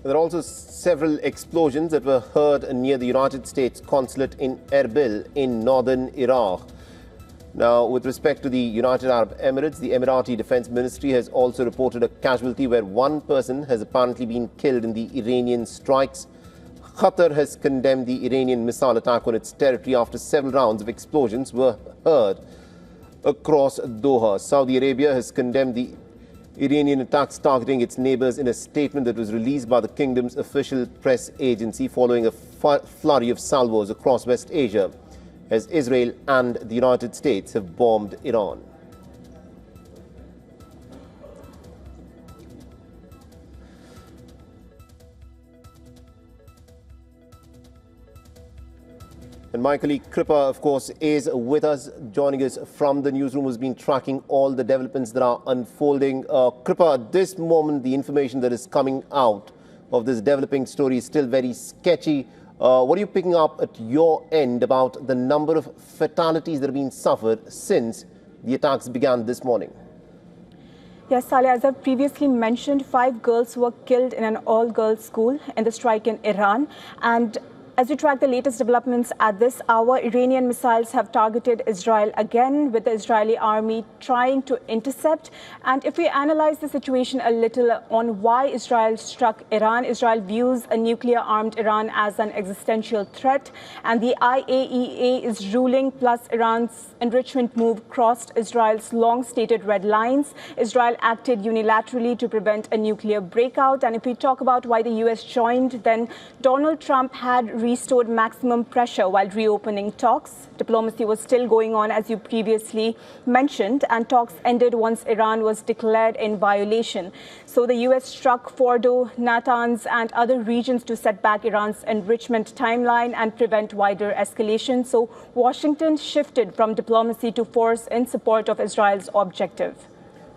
There are also several explosions that were heard near the United States consulate in Erbil in northern Iraq. Now, with respect to the United Arab Emirates, the Emirati Defense Ministry has also reported a casualty where one person has apparently been killed in the Iranian strikes. Qatar has condemned the Iranian missile attack on its territory after several rounds of explosions were heard across Doha. Saudi Arabia has condemned the Iranian attacks targeting its neighbors in a statement that was released by the kingdom's official press agency following a flurry of salvos across West Asia as Israel and the United States have bombed Iran. And my colleague Kripa, of course, is with us, joining us from the newsroom, who's been tracking all the developments that are unfolding. Kripa, at this moment, the information that is coming out of this developing story is still very sketchy. What are you picking up at your end about the number of fatalities that have been suffered since the attacks began this morning? Yes, Saleh, as I previously mentioned, 5 girls were killed in an all-girls school in the strike in Iran. And as we track the latest developments at this hour, Iranian missiles have targeted Israel again, with the Israeli army trying to intercept. And if we analyze the situation a little on why Israel struck Iran, Israel views a nuclear-armed Iran as an existential threat. And the IAEA is ruling, plus Iran's enrichment move crossed Israel's long-stated red lines. Israel acted unilaterally to prevent a nuclear breakout. And if we talk about why the U.S. joined, then Donald Trump had restored maximum pressure while reopening talks. Diplomacy was still going on, as you previously mentioned, and talks ended once Iran was declared in violation. So the U.S. struck Fordo, Natanz, and other regions to set back Iran's enrichment timeline and prevent wider escalation. So Washington shifted from diplomacy to force in support of Israel's objective.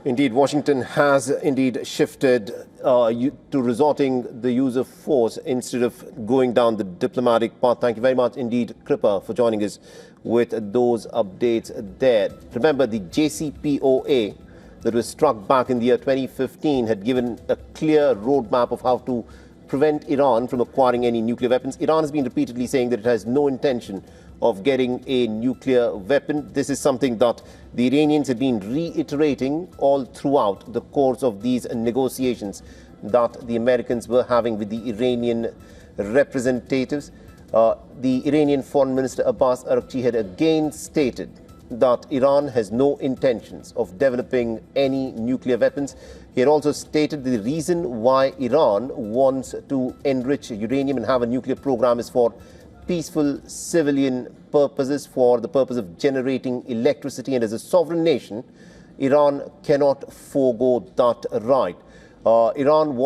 Indeed, Washington has indeed shifted to resorting the use of force instead of going down the diplomatic path. Thank you very much indeed, Kripa, for joining us with those updates there. Remember, the JCPOA that was struck back in the year 2015 had given a clear roadmap of how to prevent Iran from acquiring any nuclear weapons. Iran has been repeatedly saying that it has no intention of getting a nuclear weapon. This is something that the Iranians have been reiterating all throughout the course of these negotiations that the Americans were having with the Iranian representatives. The Iranian Foreign Minister Abbas Araghchi had again stated that Iran has no intentions of developing any nuclear weapons. He had also stated the reason why Iran wants to enrich uranium and have a nuclear program is for peaceful civilian purposes, for the purpose of generating electricity, and as a sovereign nation, Iran cannot forego that right. Iran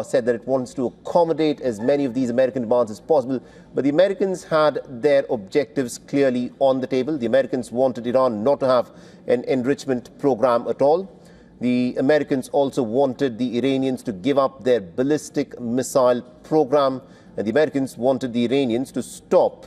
said that it wants to accommodate as many of these American demands as possible, but the Americans had their objectives clearly on the table. The Americans wanted Iran not to have an enrichment program at all. The Americans also wanted the Iranians to give up their ballistic missile program, and the Americans wanted the Iranians to stop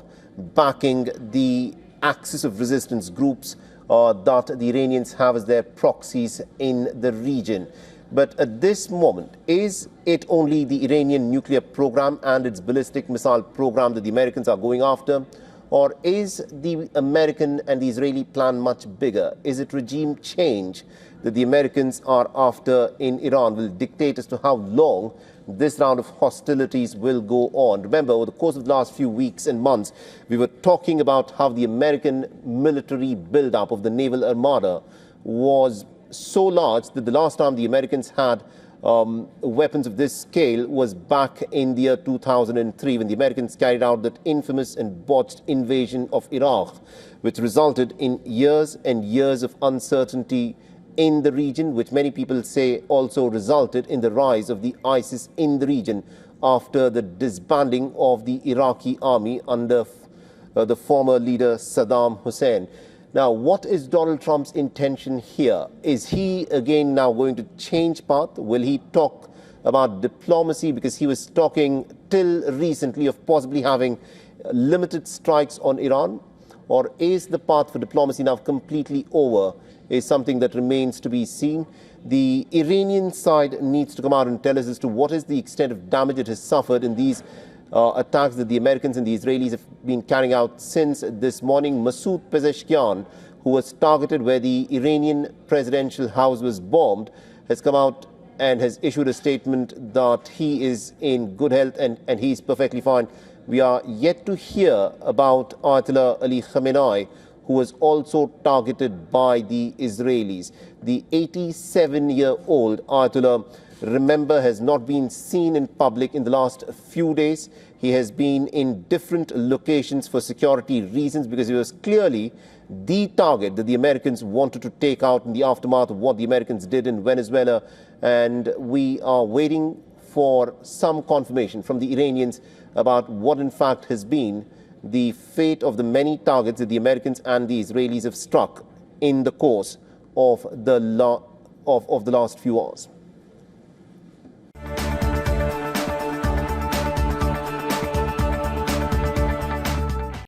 backing the axis of resistance groups that the Iranians have as their proxies in the region. But at this moment, is it only the Iranian nuclear program and its ballistic missile program that the Americans are going after? Or is the American and the Israeli plan much bigger? Is it regime change that the Americans are after in Iran will dictate as to how long this round of hostilities will go on? Remember, over the course of the last few weeks and months, we were talking about how the American military buildup of the naval armada was so large that the last time the Americans had weapons of this scale was back in the year 2003, when the Americans carried out that infamous and botched invasion of Iraq, which resulted in years and years of uncertainty in the region, which many people say also resulted in the rise of the ISIS in the region after the disbanding of the Iraqi army under the former leader Saddam Hussein. Now, what is Donald Trump's intention here? Is he again now going to change path? Will he talk about diplomacy? Because he was talking till recently of possibly having limited strikes on Iran. Or is the path for diplomacy now completely over is something that remains to be seen. The Iranian side needs to come out and tell us as to what is the extent of damage it has suffered in these attacks that the Americans and the Israelis have been carrying out since this morning. Masoud Pezeshkian, who was targeted where the Iranian presidential house was bombed, has come out and has issued a statement that he is in good health and he is perfectly fine. We are yet to hear about Ayatollah Ali Khamenei, who was also targeted by the Israelis. The 87-year-old Ayatollah, remember, has not been seen in public in the last few days. He has been in different locations for security reasons because he was clearly the target that the Americans wanted to take out in the aftermath of what the Americans did in Venezuela. And we are waiting for some confirmation from the Iranians about what in fact has been the fate of the many targets that the Americans and the Israelis have struck in the course of the last few hours.